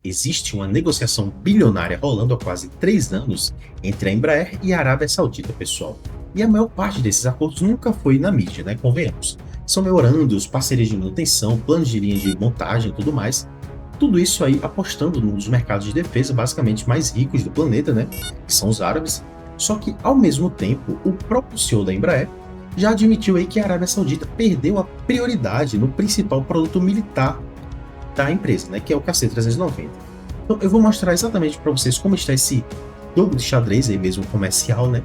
Existe uma negociação bilionária rolando há quase 3 anos entre a Embraer e a Arábia Saudita, pessoal. E a maior parte desses acordos nunca foi na mídia, né? Convenhamos. São memorandos, parcerias de manutenção, planos de linha de montagem e tudo mais. Tudo isso aí apostando nos mercados de defesa basicamente mais ricos do planeta, né? Que são os árabes. Só que, ao mesmo tempo, o próprio CEO da Embraer já admitiu aí que a Arábia Saudita perdeu a prioridade no principal produto militar da empresa, né, que é o KC-390. Então eu vou mostrar exatamente para vocês como está esse jogo de xadrez aí mesmo comercial, né?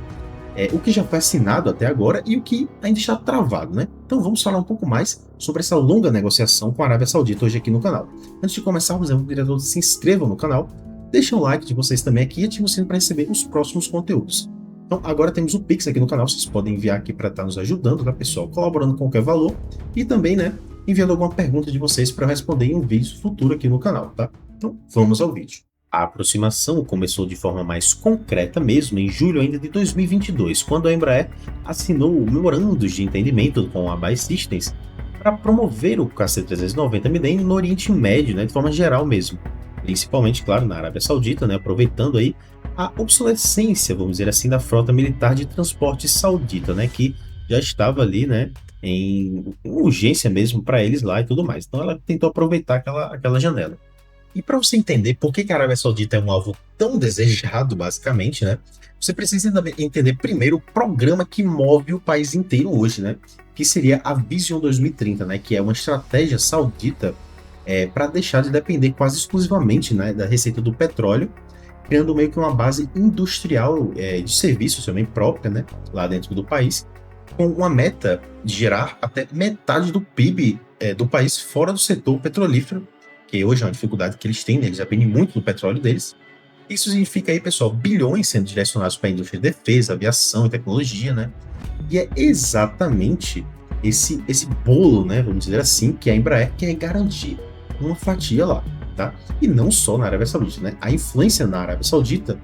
O que já foi assinado até agora e o que ainda está travado, né? Então vamos falar um pouco mais sobre essa longa negociação com a Arábia Saudita hoje aqui no canal. Antes de começarmos, eu queria que todos se inscrevam no canal, deixem um like de vocês também aqui e ativem o sininho para receber os próximos conteúdos. Então agora temos o Pix aqui no canal, vocês podem enviar aqui para estar nos ajudando, tá pessoal? Colaborando com qualquer valor e também, né, enviando alguma pergunta de vocês para eu responder em um vídeo futuro aqui no canal, tá? Então vamos ao vídeo. A aproximação começou de forma mais concreta mesmo em julho ainda de 2022, quando a Embraer assinou o memorando de entendimento com a BAE Systems para promover o KC-390 Millennium no Oriente Médio, né, de forma geral mesmo, principalmente, claro, na Arábia Saudita, né, aproveitando aí a obsolescência, vamos dizer assim, da frota militar de transporte saudita, né, que já estava ali, né, em urgência mesmo para eles lá e tudo mais. Então ela tentou aproveitar aquela janela. E para você entender por que a Arábia Saudita é um alvo tão desejado, basicamente, né? Você precisa entender primeiro o programa que move o país inteiro hoje, né? Que seria a Vision 2030, né? Que é uma estratégia saudita para deixar de depender quase exclusivamente, né, da receita do petróleo, criando meio que uma base industrial de serviços também própria, né? Lá dentro do país, com uma meta de gerar até metade do PIB do país fora do setor petrolífero, que hoje é uma dificuldade que eles têm, né? Eles dependem muito do petróleo deles. Isso significa aí, pessoal, bilhões sendo direcionados para a indústria de defesa, aviação e tecnologia, né? E é exatamente esse bolo, né, vamos dizer assim, que a Embraer quer garantir uma fatia lá, tá? E não só na Arábia Saudita, né? A influência na Arábia Saudita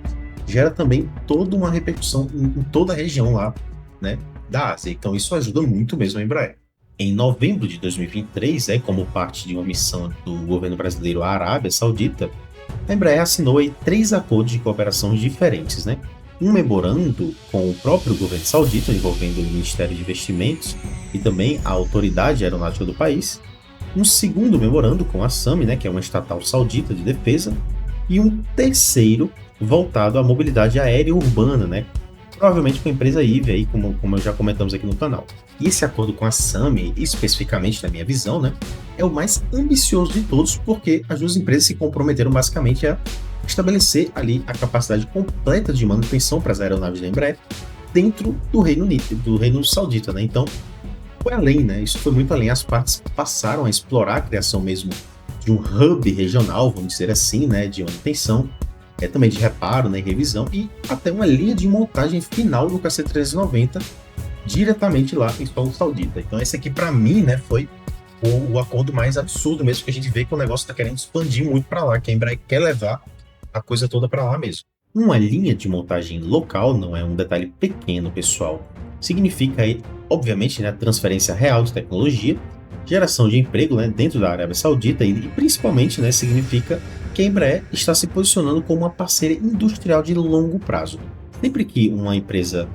gera também toda uma repercussão em toda a região lá, né, da Ásia. Então isso ajuda muito mesmo a Embraer. Em novembro de 2023, como parte de uma missão do governo brasileiro à Arábia Saudita, a Embraer assinou aí 3 acordos de cooperação diferentes, né? Um memorando com o próprio governo saudita, envolvendo o Ministério de Investimentos e também a Autoridade Aeronáutica do país. Um segundo memorando com a SAMI, né, que é uma estatal saudita de defesa. E um terceiro voltado à mobilidade aérea urbana, né? Provavelmente com a empresa IVE, aí, como já comentamos aqui no canal. E esse acordo com a SAMI, especificamente na minha visão, né, é o mais ambicioso de todos, porque as duas empresas se comprometeram basicamente a estabelecer ali a capacidade completa de manutenção para as aeronaves da Embraer dentro do Reino Unido, do Reino Saudita, né? Então, foi além, né? Isso foi muito além. As partes passaram a explorar a criação mesmo de um hub regional, vamos dizer assim, né, de manutenção, também de reparo, né, e revisão, e até uma linha de montagem final do KC-390 diretamente lá em solo saudita. Então esse aqui, para mim, né, foi o acordo mais absurdo mesmo, que a gente vê que o negócio está querendo expandir muito para lá, que a Embraer quer levar a coisa toda para lá mesmo. Uma linha de montagem local não é um detalhe pequeno, pessoal. Significa aí, obviamente, né, a transferência real de tecnologia, geração de emprego, né, dentro da Arábia Saudita e principalmente, né, significa que a Embraer está se posicionando como uma parceira industrial de longo prazo. Sempre que uma empresa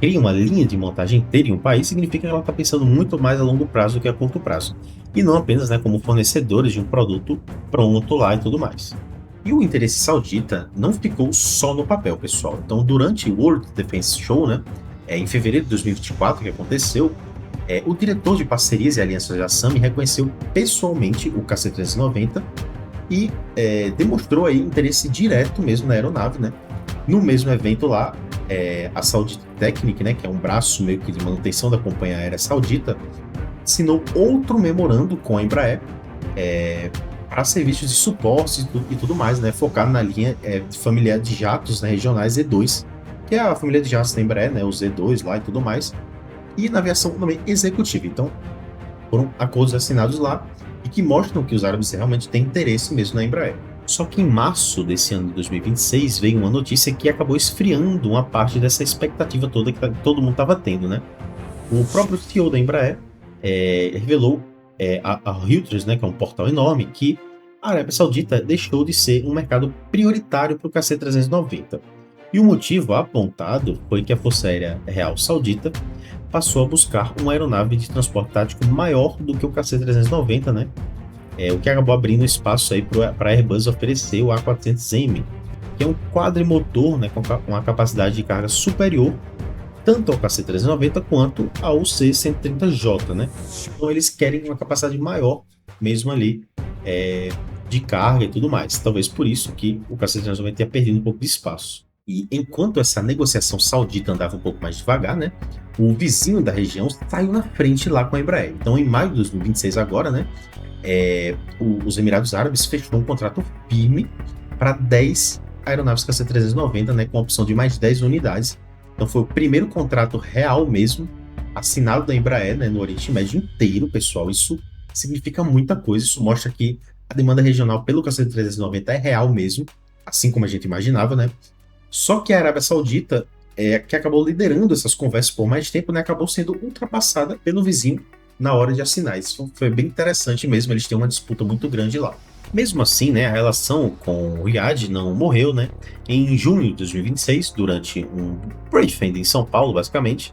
cria uma linha de montagem inteira em um país, significa que ela está pensando muito mais a longo prazo do que a curto prazo. E não apenas, né, como fornecedores de um produto pronto lá e tudo mais. E o interesse saudita não ficou só no papel, pessoal. Então, durante o World Defense Show, né, em fevereiro de 2024, que aconteceu, o diretor de parcerias e alianças da SAMI reconheceu pessoalmente o KC-390 e demonstrou aí interesse direto mesmo na aeronave, né? No mesmo evento lá, a Saudi Technic, né, que é um braço meio que de manutenção da companhia aérea saudita, assinou outro memorando com a Embraer para serviços de suporte e tudo mais, né, focado na linha familiar de jatos, né, regionais Z2, que é a família de jatos da Embraer, né, o Z2 lá e tudo mais, e na aviação também executiva. Então, foram acordos assinados lá e que mostram que os árabes realmente têm interesse mesmo na Embraer. Só que em março desse ano de 2026 veio uma notícia que acabou esfriando uma parte dessa expectativa toda que todo mundo estava tendo, né? O próprio CEO da Embraer revelou a Reuters, né, que é um portal enorme, que a Arábia Saudita deixou de ser um mercado prioritário para o KC-390. E o motivo apontado foi que a Força Aérea Real Saudita passou a buscar uma aeronave de transporte tático maior do que o KC-390, né? O que acabou abrindo espaço aí para a Airbus oferecer o A400M, que é um quadrimotor, né, com uma capacidade de carga superior tanto ao KC-390 quanto ao C-130J, né? Então eles querem uma capacidade maior mesmo ali de carga e tudo mais. Talvez por isso que o KC-390 tenha perdido um pouco de espaço. E enquanto essa negociação saudita andava um pouco mais devagar, né, o vizinho da região saiu na frente lá com a Embraer. Então, em maio de 2026 agora, né, os Emirados Árabes fechou um contrato firme para 10 aeronaves KC-390, né, com a opção de mais 10 unidades. Então, foi o primeiro contrato real mesmo, assinado da Embraer, né, no Oriente Médio inteiro, pessoal. Isso significa muita coisa. Isso mostra que a demanda regional pelo KC-390 é real mesmo, assim como a gente imaginava, né? Só que a Arábia Saudita, que acabou liderando essas conversas por mais tempo, né, acabou sendo ultrapassada pelo vizinho na hora de assinar. Isso foi bem interessante mesmo, eles têm uma disputa muito grande lá. Mesmo assim, né, a relação com o Riad não morreu, né? Em junho de 2026, durante um briefing em São Paulo, basicamente,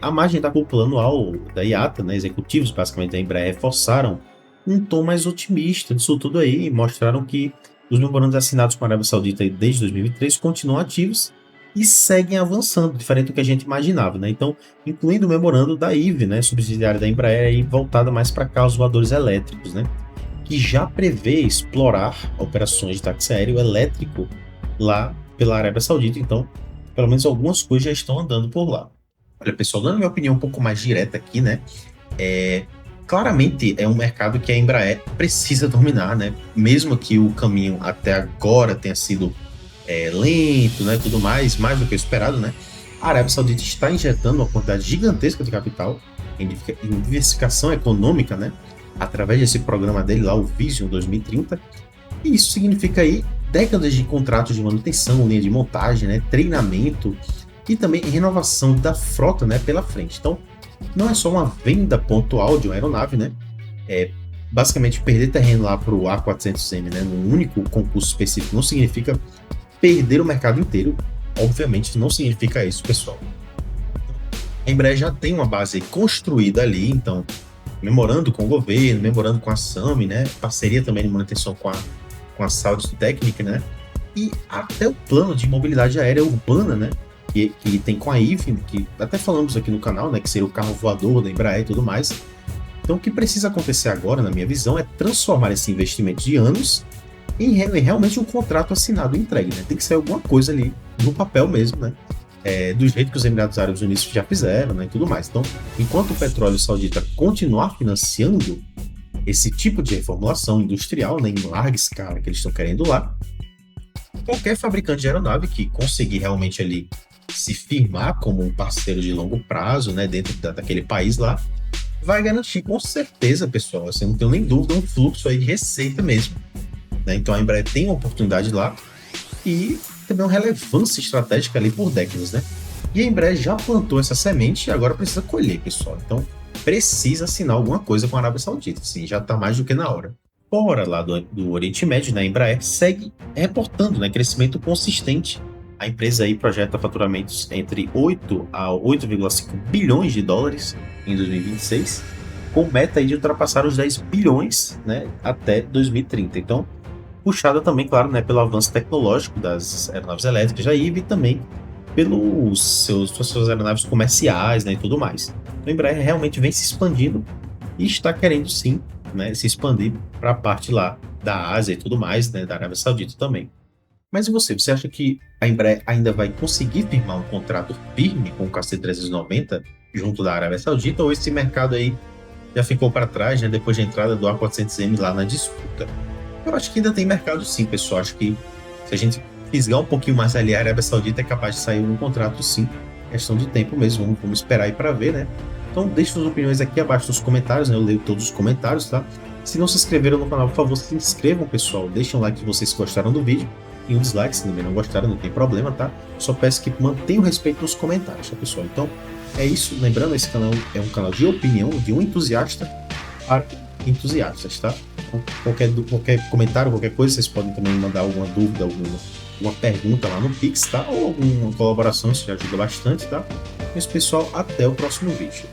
a margem da cúpula anual da IATA, né, executivos basicamente da Embraer, reforçaram um tom mais otimista disso tudo aí e mostraram que os memorandos assinados com a Arábia Saudita desde 2023 continuam ativos e seguem avançando, diferente do que a gente imaginava, né? Então, incluindo o memorando da IVE, né, subsidiária da Embraer, e voltada mais para carros voadores elétricos, né, que já prevê explorar operações de táxi aéreo elétrico lá pela Arábia Saudita. Então, pelo menos algumas coisas já estão andando por lá. Olha, pessoal, dando minha opinião um pouco mais direta aqui, né, claramente é um mercado que a Embraer precisa dominar, né? Mesmo que o caminho até agora tenha sido lento, né, tudo mais do que o esperado, né? A Arábia Saudita está injetando uma quantidade gigantesca de capital em diversificação econômica, né? Através desse programa dele lá, o Vision 2030. E isso significa aí décadas de contratos de manutenção, linha de montagem, né, treinamento e também renovação da frota, né, pela frente. Então, não é só uma venda pontual de uma aeronave, né? Basicamente, perder terreno lá para o A400M, né, num único concurso específico, não significa perder o mercado inteiro. Obviamente, não significa isso, pessoal. A Embraer já tem uma base construída ali, então, memorando com o governo, memorando com a SAMI, né? Parceria também de manutenção com a Saudi Technic, né? E até o plano de mobilidade aérea urbana, né? Que tem com a IVE, que até falamos aqui no canal, né, que seria o carro voador da Embraer e tudo mais. Então, o que precisa acontecer agora, na minha visão, é transformar esse investimento de anos em realmente um contrato assinado e entregue, né? Tem que ser alguma coisa ali no papel mesmo, né? Do jeito que os Emirados Árabes Unidos já fizeram, né, e tudo mais. Então, enquanto o petróleo saudita continuar financiando esse tipo de reformulação industrial, né, em larga escala que eles estão querendo lá, qualquer fabricante de aeronave que conseguir realmente ali se firmar como um parceiro de longo prazo, né, dentro daquele país lá, vai garantir com certeza, pessoal, assim, não tenho nem dúvida, um fluxo aí de receita mesmo, né? Então a Embraer tem uma oportunidade lá e também uma relevância estratégica ali por décadas, né? E a Embraer já plantou essa semente e agora precisa colher, pessoal. Então precisa assinar alguma coisa com a Arábia Saudita, assim, já está mais do que na hora. Fora lá do Oriente Médio, né, a Embraer segue reportando, né, crescimento consistente. A empresa aí projeta faturamentos entre 8 a 8,5 bilhões de dólares em 2026, com meta aí de ultrapassar os 10 bilhões, né, até 2030. Então, puxada também, claro, né, pelo avanço tecnológico das aeronaves elétricas da IVE e também pelos suas aeronaves comerciais, né, e tudo mais. Então, a Embraer realmente vem se expandindo e está querendo sim, né, se expandir para a parte lá da Ásia e tudo mais, né, da Arábia Saudita também. Mas e você acha que a Embraer ainda vai conseguir firmar um contrato firme com o KC-390 junto da Arábia Saudita, ou esse mercado aí já ficou para trás, né, depois da entrada do A400M lá na disputa? Eu acho que ainda tem mercado sim, pessoal. Acho que se a gente fisgar um pouquinho mais ali, a Arábia Saudita é capaz de sair um contrato sim. Questão de tempo mesmo, vamos esperar aí para ver, né? Então deixe suas opiniões aqui abaixo nos comentários, né? Eu leio todos os comentários, tá? Se não se inscreveram no canal, por favor, se inscrevam, pessoal. Deixem um like se vocês gostaram do vídeo. E um dislike se também não gostaram, não tem problema, tá? Só peço que mantenham o respeito nos comentários, tá, pessoal? Então, é isso. Lembrando, esse canal é um canal de opinião, de um entusiasta para entusiastas, tá? Então, qualquer comentário, qualquer coisa, vocês podem também mandar alguma dúvida, alguma pergunta lá no Pix, tá? Ou alguma colaboração, isso já ajuda bastante, tá? Mas, pessoal, até o próximo vídeo.